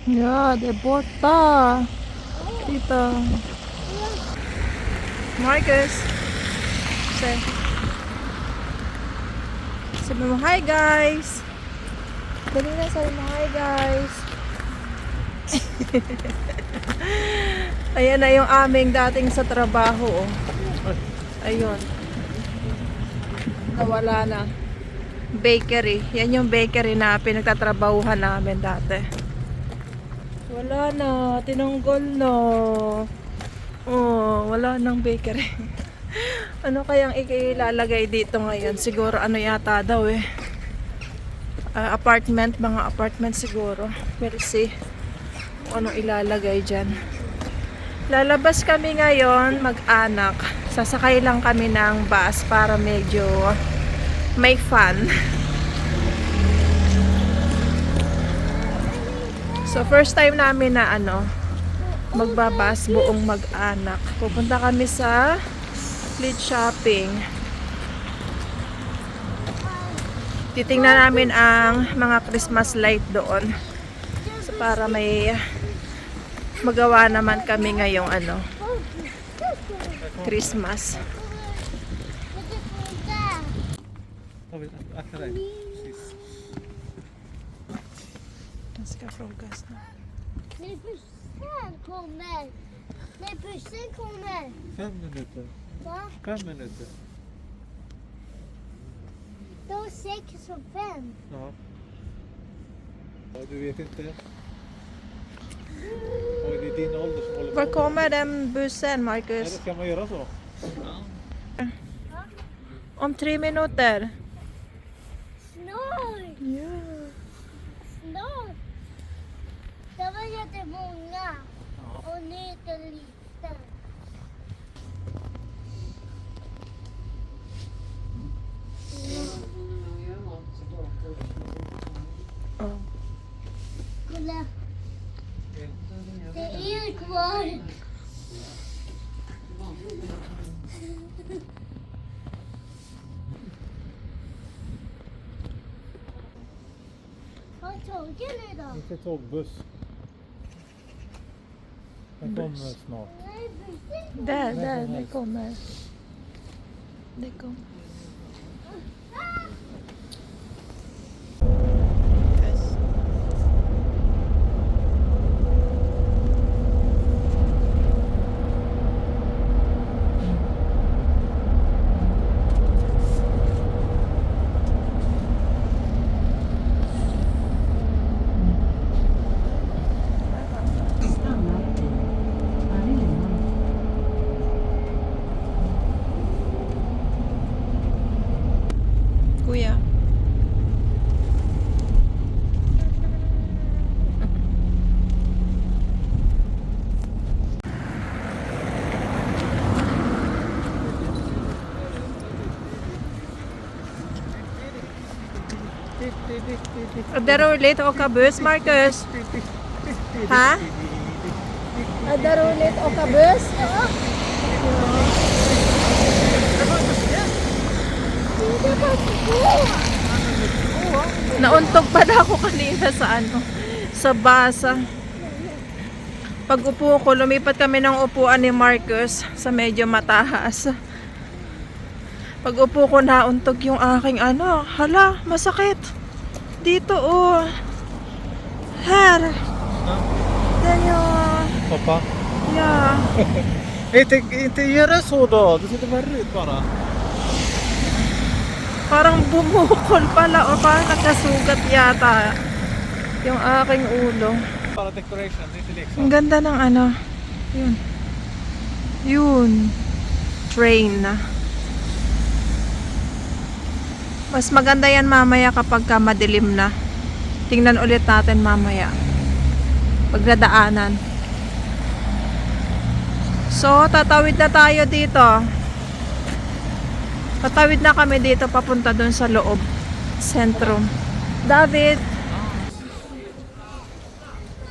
Ja, det är borta. Titta. Marcus. Say. Sabi mo, hi guys. Dali na, sabi mo, hi guys. Ayan na yung aming dating sa trabaho. Oh. Ayun. Nawala na. Bakery. Yan yung bakery na pinagtatrabahuhan namin dati. Wala na. Tinanggol na. Oh, wala nang bakery. Ano kayang ilalagay dito ngayon? Siguro ano yata daw eh. Apartment. Mga apartment siguro. We'll see kung ano ilalagay dyan. Lalabas kami ngayon mag-anak. Sasakay lang kami ng bus para medyo may fun. So first time namin na magbabas buong mag-anak. Pupunta kami sa Fleet Shopping. Titingnan namin ang mga Christmas light doon. So para may magawa naman kami ngayong Christmas. Ganska frågas nu. När bussen kommer. När bussen kommer. 5 minuter. Va? 5 minuter. Då 6 och 5. Ja. Ja, du vet inte. Oj, det är din ålder som håller på. Var kommer den bussen, Eller Marcus? ska man göra så? Om 3 minuter. Snart. Ja. Snart. Det var jättemånga. Och nu är det lite. Oh. Kolla. Det är kvar. Vad tog nu då? Inte tågbuss. Den kommer snart. Nej, bussen. Där, det kommer. Det kommer. Kuya. Är det roligt att åka buss, Marcus? Ha? Är det roligt att åka buss? Nauntog pa na ako kanina sa basa. Pag upo ko, lumipat kami ng upuan ni Marcus sa medyo mataas. Pag upo ko, nauntog yung aking hala, masakit. Dito Här. Ganyan. Pappa? Ja. Inte göra så då. Du sitter värre ut bara. Parang bumukol pala o parang nakasugat yata yung aking ulo. Bara decoration, det är inte Ang leksak. ganda ng Yun. Train na. Mas maganda yan mamaya kapag madilim na. Tingnan ulit natin mamaya. Pagdadaanan. So, tatawid na tayo dito. Tatawid na kami dito papunta dun sa loob. Sentrum. David!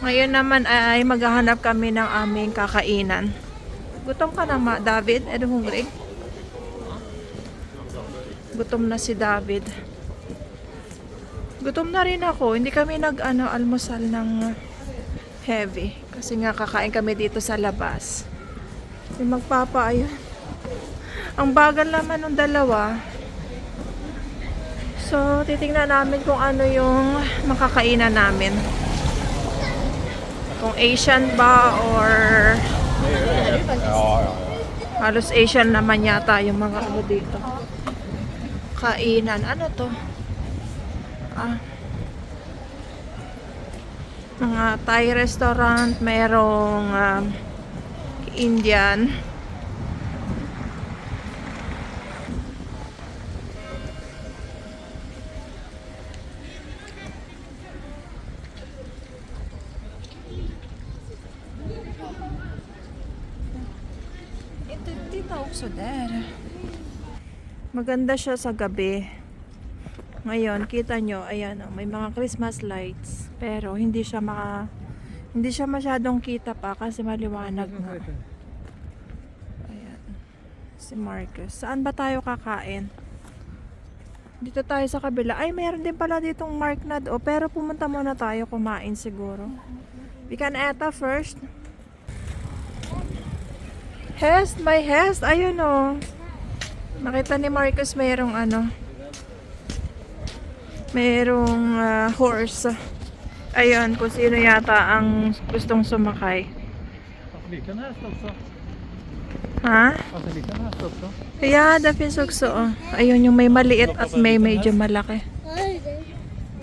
Ngayon naman ay maghahanap kami ng aming kakainan. Gutom ka na, David? Edo hungry? Gutom na si David. Gutom na rin ako. Hindi kami almusal ng heavy. Kasi nga kakain kami dito sa labas. Yung magpapa, ayun. Ang bagal naman ng dalawa. So, titingnan namin kung ano yung makakainan namin. Kung Asian ba or halos Asian naman yata yung mga ano dito. Kainan. Ano to? Mga Thai restaurant, mayroong Indian. Ito dito also there. Maganda siya sa gabi. Ngayon, kita nyo, ayan, may mga Christmas lights. Pero hindi siya masyadong kita pa kasi maliwanag na. Ayan. Si Marcus. Saan ba tayo kakain? Dito tayo sa kabila. Ay, mayroon din pala ditong Mark na do. Pero pumunta muna tayo kumain siguro. We can eta first. Hest, my Hest. Ayun o. Nakita ni Marcus mayroong mayroong horse. Ayun, kung sino yata ang gustong sumakay. Varför liten häst också? Ha? Varför liten häst också? Yeah, det finns också. Ayun, yung may maliit at may medyo malaki. Oj, det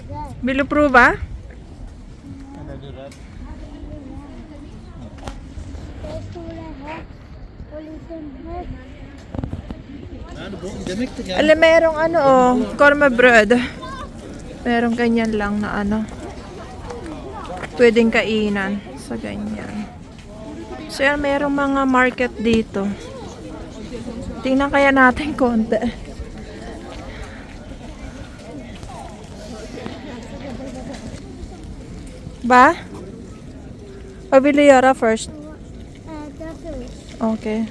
där. Vill du prova? Eller är du rädd? Det är stora häst och liten häst. Det är mycket grann. Eller merong kormebröd. Merong ganyan lang na pwedeng kainan sa ganyan. So yan, merong mga market dito. Tingnan kaya natin konti. Ba? Vad vill du göra först? Äta först. Okay.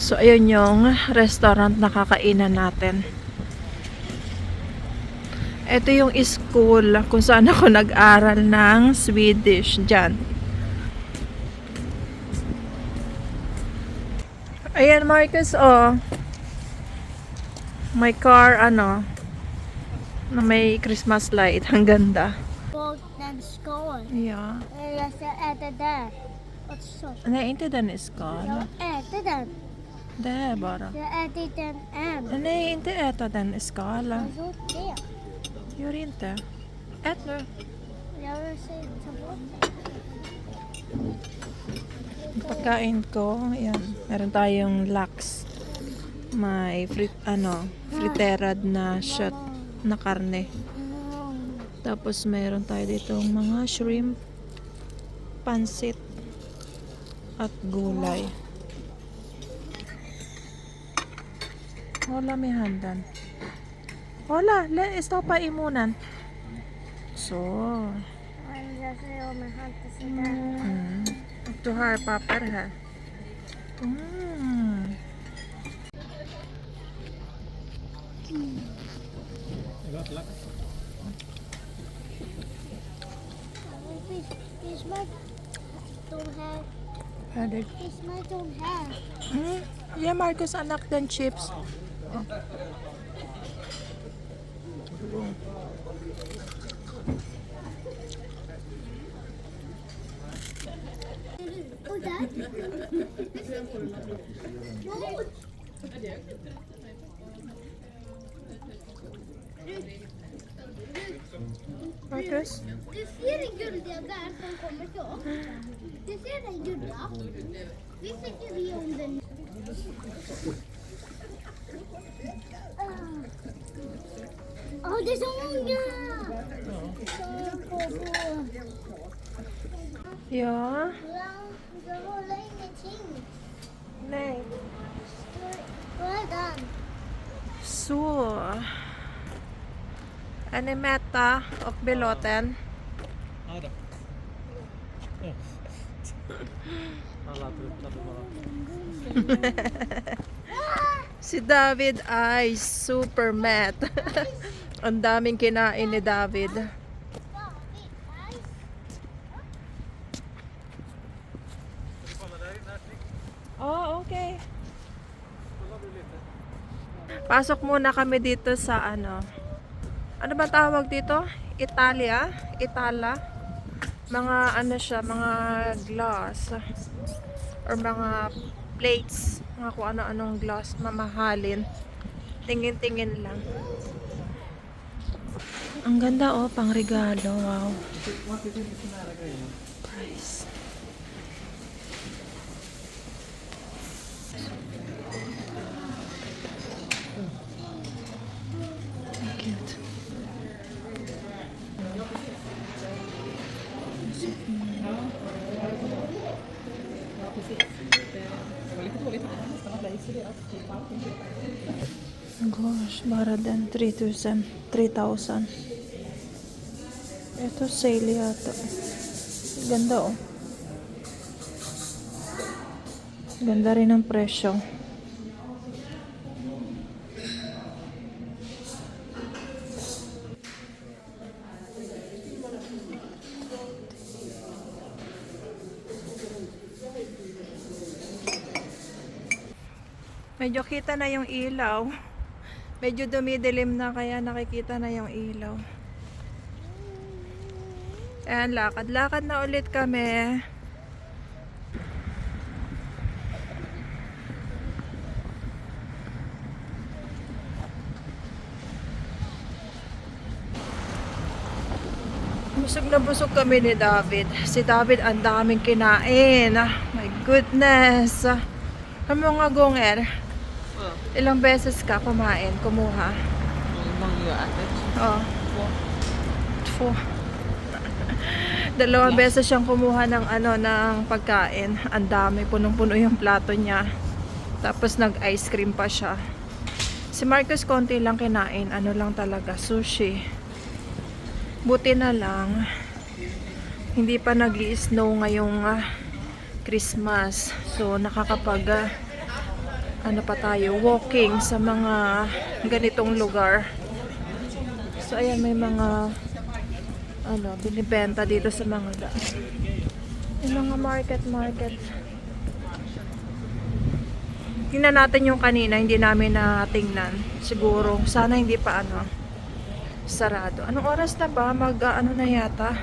So, ayun yung restaurant na kakainan natin. Ito yung school kung saan ako nag-aral ng Swedish dyan. Ayan, Marcus, may car, na may Christmas light. Ang ganda. Och den skål. Ja. Jag ska äta där. Och så. Nej, inte den är skal. Jag äter den. Det är bara. Jag har ätit den än. Nej, inte äta den i skal. Jag har gjort det. Gör inte. Ät nu. Jag vill se ta bort den. Pagkain ko, ayan, meron tayong lax. May friterad na shot na karne. Tapos meron tayo dito mga shrimp, pansit, at gulay. Hola, may handan. Hola, stoppa i munnen. Så. Jag ser om jag har inte sådär. Mm. Och du har papper här. Mm. Fiskmar de här. Färdig. Fiskmar de här. Mm. Ge Marcus anak den chips. Och där. Marcus? Du ser den guldiga där som kommer till oss. Du ser den guldiga. Vi tycker vi om den. Det är så många! Ja. Jag håller ingenting. Nej. Vad är den? Animetta och Beloten. Ja då. Alla tröttnade bara. Si David ay super mad. Ang daming kinain ni David. Oh, okay. Pasok muna kami dito sa ano. Ano ba tawag dito? Italia? Itala? Mga ano siya, mga glass or mga plates, mga kung ano-anong glass, mamahalin. Tingin-tingin lang. Ang ganda oh, pang regalo. Wow. Price. Cute. Gosh, bara den 3,000. Ito sale yata. Ganda oh. Ganda rin ang presyo. Medyo kita na yung ilaw. Medyo dumidilim na kaya nakikita na yung ilaw. Ayan, lakad-lakad na ulit kami. Busog na busog kami ni David. Si David ang daming kinain. My goodness. Ano nga gonger? Ilang beses ka kumuha? Oh. 2. Dalawang beses siyang kumuha ng ano ng pagkain. Ang dami, punong-puno yung plato niya. Tapos nag-ice cream pa siya. Si Marcus konti lang kinain, ano lang talaga, sushi. Buti na lang hindi pa nag-i-snow ngayong Christmas. So nakakapag ano pa tayo, walking sa mga ganitong lugar. So ayan, may mga ano, binibenta dito sa mga yung mga market. Tingnan natin yung kanina, hindi namin natingnan. Siguro, sana hindi pa ano, sarado. Anong oras na ba? Ano na yata?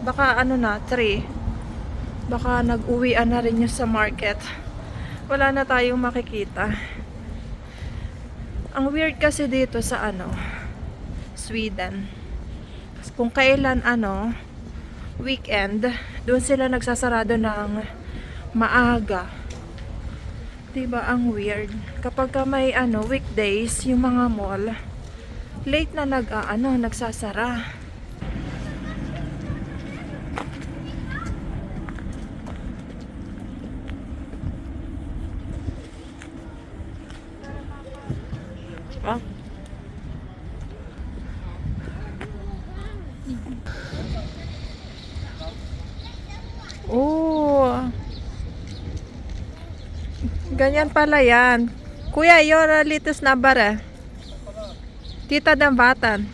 Baka ano na, 3. Baka nag-uwian na rin yung sa market. Wala na tayong makikita. Ang weird kasi dito sa ano, Sweden. Kung kailan ano, weekend, doon sila nagsasarado ng maaga. Diba ang weird? Kapag ka may ano, weekdays, yung mga mall, late na nagsasara. Ah. Oh. Ganyan pala yan. Kuya, you're lite snabbare. Titta den vatten.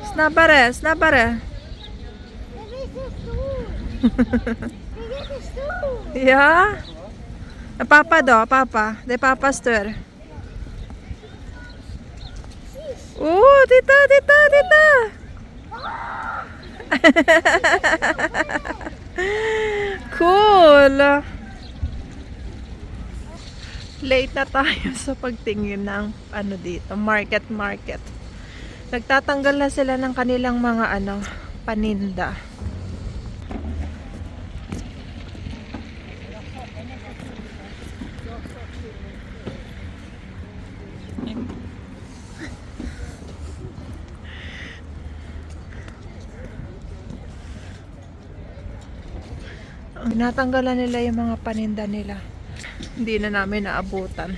Snabbare. Den är så stor. Ja. Pappa då, pappa. Det är pappas dörr. Oh, titta. Cool. Late na tayo sa pagtingin ng ano dito, market. Nagtatanggal na sila ng kanilang mga ano, paninda. Natanggalan nila yung mga paninda nila. Hindi na namin naabutan.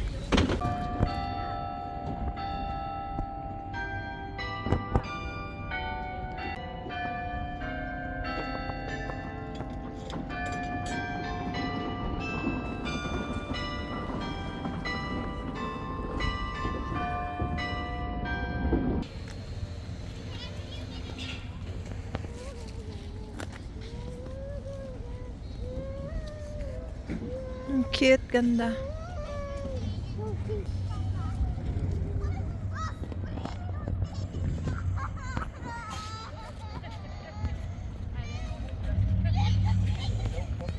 Cute, ganda.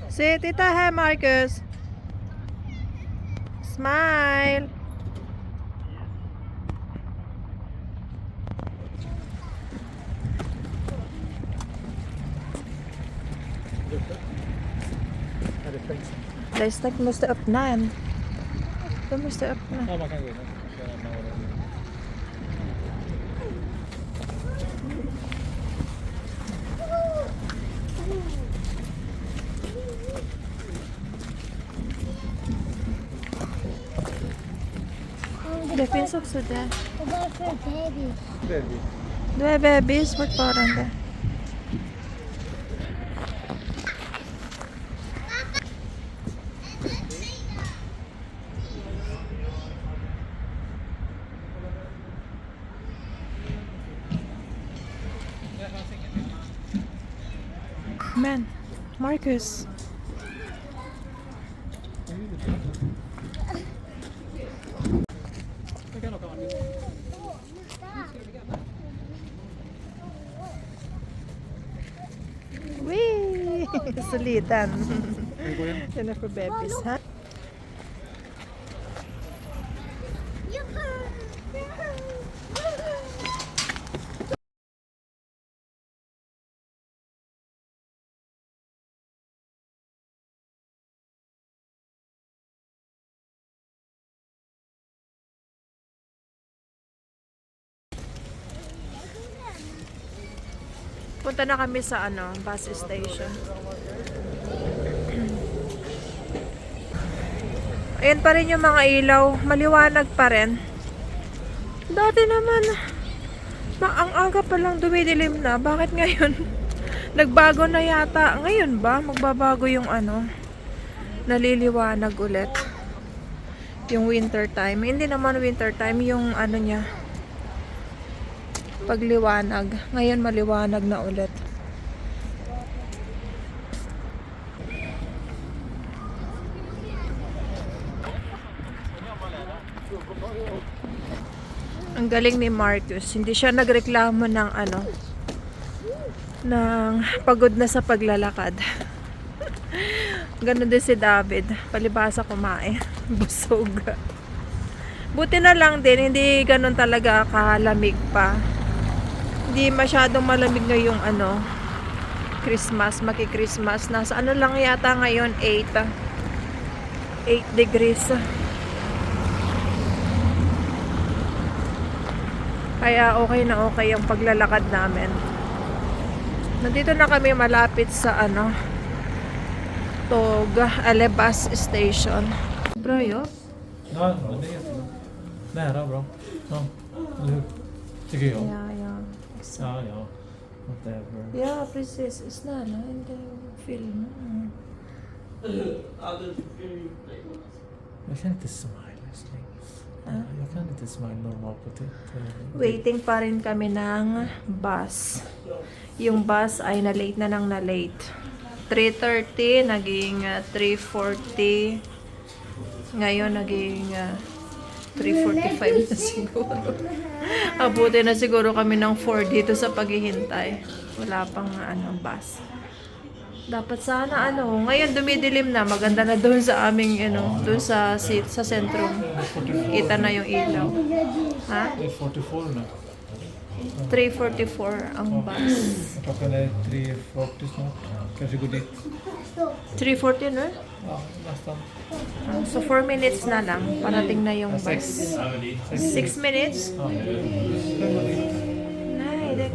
Say, tita, hi, Marcus. Smile. Är det fängelse? Leistak måste öppna en. De måste öppna. Ja, man kan gå in. Det finns också där. Och varför baby? Baby. Du är bebis fortfarande. Men, Marcus. Wee! Så liten. Den är för bebis, ha? Punta na kami sa bus station. Ayan pa rin yung mga ilaw. Maliwanag pa rin. Dati naman, ang aga pa lang dumidilim na. Bakit ngayon? Nagbago na yata. Ngayon ba? Magbabago yung naliliwanag ulit. Yung winter time. Hindi naman winter time. Yung niya. Pagliwanag. Ngayon maliwanag na ulit. Ang galing ni Marcus. Hindi siya nagreklamo ng ng pagod na sa paglalakad. Ganon din si David. Palibasa kumain. Busog. Buti na lang din, hindi ganon talaga kalamig pa. Hindi masyadong malamig ngayong Christmas, maki-Christmas. Nasa lang yata ngayon, 8 degrees. Kaya okay na okay yung paglalakad namin. Nandito na kami malapit sa Tog Alebas Station. Bra, jo? Ja, men det är jättebra. Nära, bra. Ja, eller hur? Tycker jag. Ja. Ja, ja. Whatever. Ja, precis. Snälla, inte filma. Jag kan inte smile, älskling. Jag kan inte smile normal på Waiting pa rin kami ng bus. Yung bus ay na-late na nang na-late. 3:30, naging 3:40. Ngayon, naging 3:45 na siguro. Abuti na siguro kami ng 4 dito sa paghihintay. Wala pang bus. Dapat sana ngayon dumidilim na, maganda na doon sa aming doon sa sentrum. Kita na yung ilaw. Ha? Det är 44 nu. 3:44 ang bus. Klockan är 3:40 snart. Kanske går dit. 3:40 no? Ja, nästan. So 4 minutes na lang. Parating na yung bus. 6 minutes? Ja. Nay,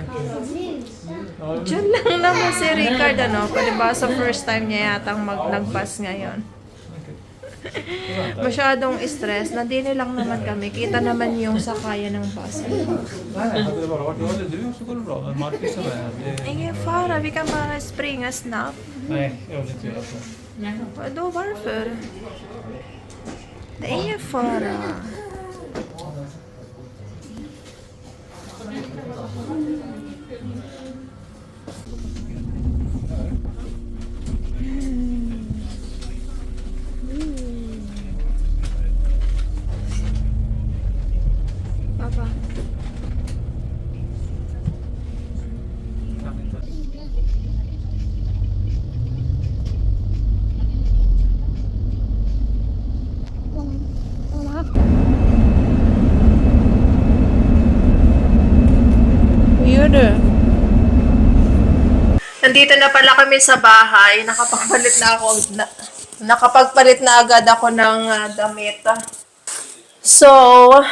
Diyan lang naman si Ricard, palibasa first time niya yatang nag-bus ngayon. Masyadong stress. Nandini lang naman kami. Kita naman yung sakayan ng bus. Nej, hade det bara varit jag eller du så går det bra. Men Marcus är med. Ingen fara, vi kan bara springa snabbt. Nej, jag vill inte göra så. Då varför? Det är ingen fara. nandito na pala kami sa bahay. Nakapagpalit na agad ako ng damit. So,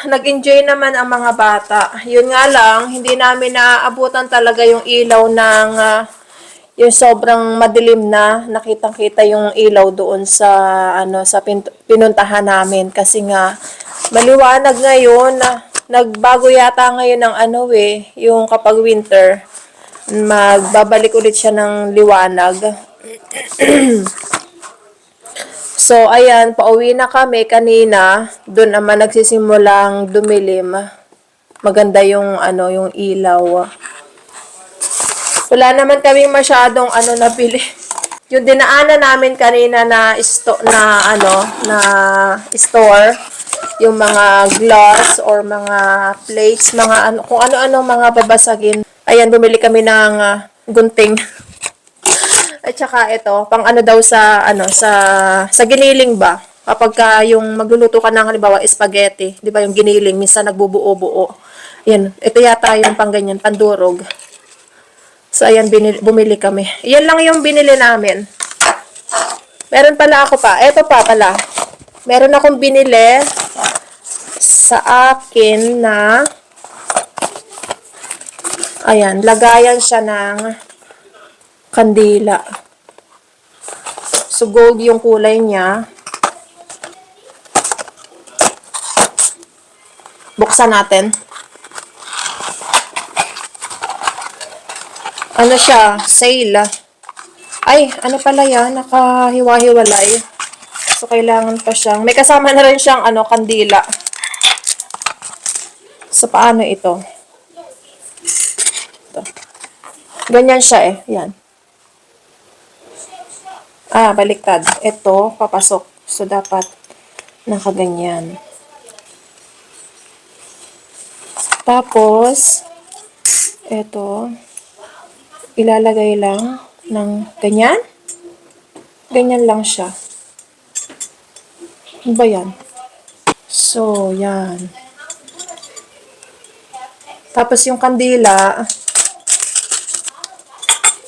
nag-enjoy naman ang mga bata. Yun nga lang, hindi namin naaabutan talaga yung ilaw ng yung sobrang madilim na nakitang-kita yung ilaw doon sa pinuntahan namin kasi nga maliwanag ngayon. Nagbago yata ngayon ng yung kapag winter, magbabalik ulit siya ng liwanag. So, ayan, pauwi na kami kanina. Doon naman nagsisimulang dumilim. Maganda yung, yung ilaw. Wala naman kaming masyadong, nabili. Yung dinaanan namin kanina na, na store, yung mga glass or mga plates, mga kung ano-ano mga babasagin. Ayan, bumili kami ng gunting. At saka ito, pang daw sa giniling ba? Kapag yung magluluto ka ng halimbawa spaghetti, 'di ba yung giniling minsan nagbubuo-buo. Ayan, ito yata yung pang ganyan, pandurog. So ayan, bumili kami. Iyan lang yung binili namin. Meron pala ako pa. Ito pa pala. Meron akong binili sa akin na ayan, lagayan siya ng kandila. So, gold yung kulay niya. Buksan natin. Ano siya? Sale. Ay, ano pala yan? Nakahiwa-hiwalay. So, kailangan pa siyang... May kasama na rin siyang kandila. So, paano ito? Ito. Ganyan siya Yan. Baliktad. Ito, papasok. So, dapat nakaganyan. Tapos, ito, ilalagay lang ng ganyan. Ganyan lang siya. Ano ba yan? So, yan. Tapos, yung kandila,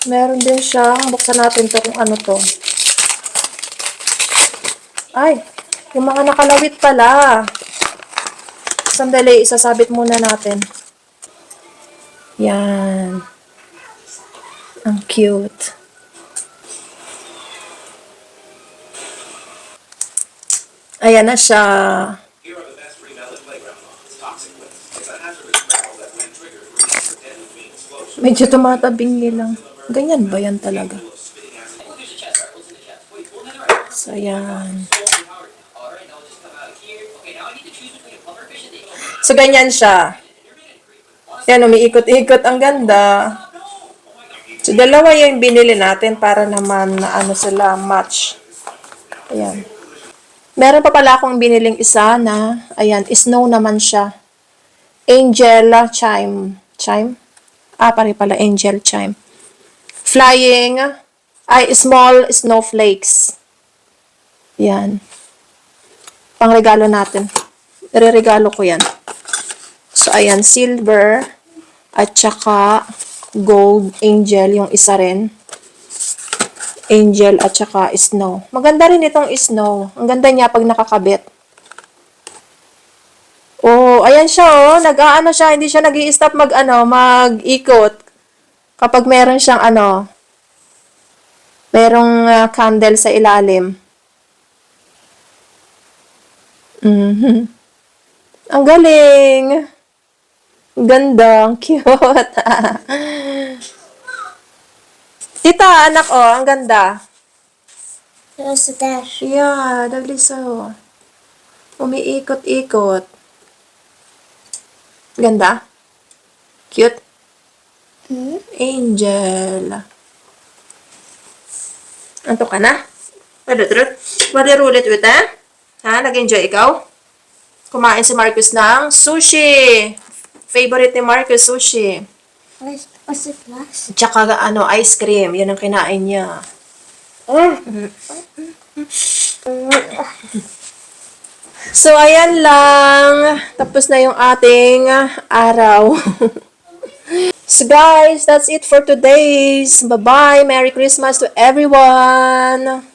meron din siyang, buksan natin to kung ano to. Ay, yung mga nakalawit pala. Sandali, isasabit muna natin. Yan. Ang cute. Ayan na siya. Medyo tumatabingi lang. Ganyan ba yan talaga? So, ayan. So, ganyan siya. Yan, umiikot-ikot. Ang ganda. So, dalawa yung binili natin para naman sila match. Ayan. Meron pa pala akong biniling isa na, ayan, snow naman siya. Angel chime. Chime? Pare pala, angel chime. Flying, small snowflakes. Yan. Pangregalo natin. Re-regalo ko yan. So, ayan, silver at saka gold angel yung isa rin. Angel at saka snow. Maganda rin itong snow. Ang ganda niya pag nakakabit. Oh, ayan siya nag-aano siya, hindi siya nag-i-stop mag-ikot. Kapag meron siyang merong candle sa ilalim. Ang galing. Ganda, ang cute. Tita, anak ang ganda. What's that? Yeah, dagliso. Umiikot-ikot. Ganda? Cute? Angel. Antok ka na? Trut. Marirulit ulit Ha? Nag-enjoy ikaw? Kumain si Marcus ng sushi. Favorite ni Marcus, sushi. What's it last? Tsaka ice cream. Yan ang kinain niya. So, ayan lang. Tapos na yung ating araw. So guys, that's it for today's. Bye-bye. Merry Christmas to everyone.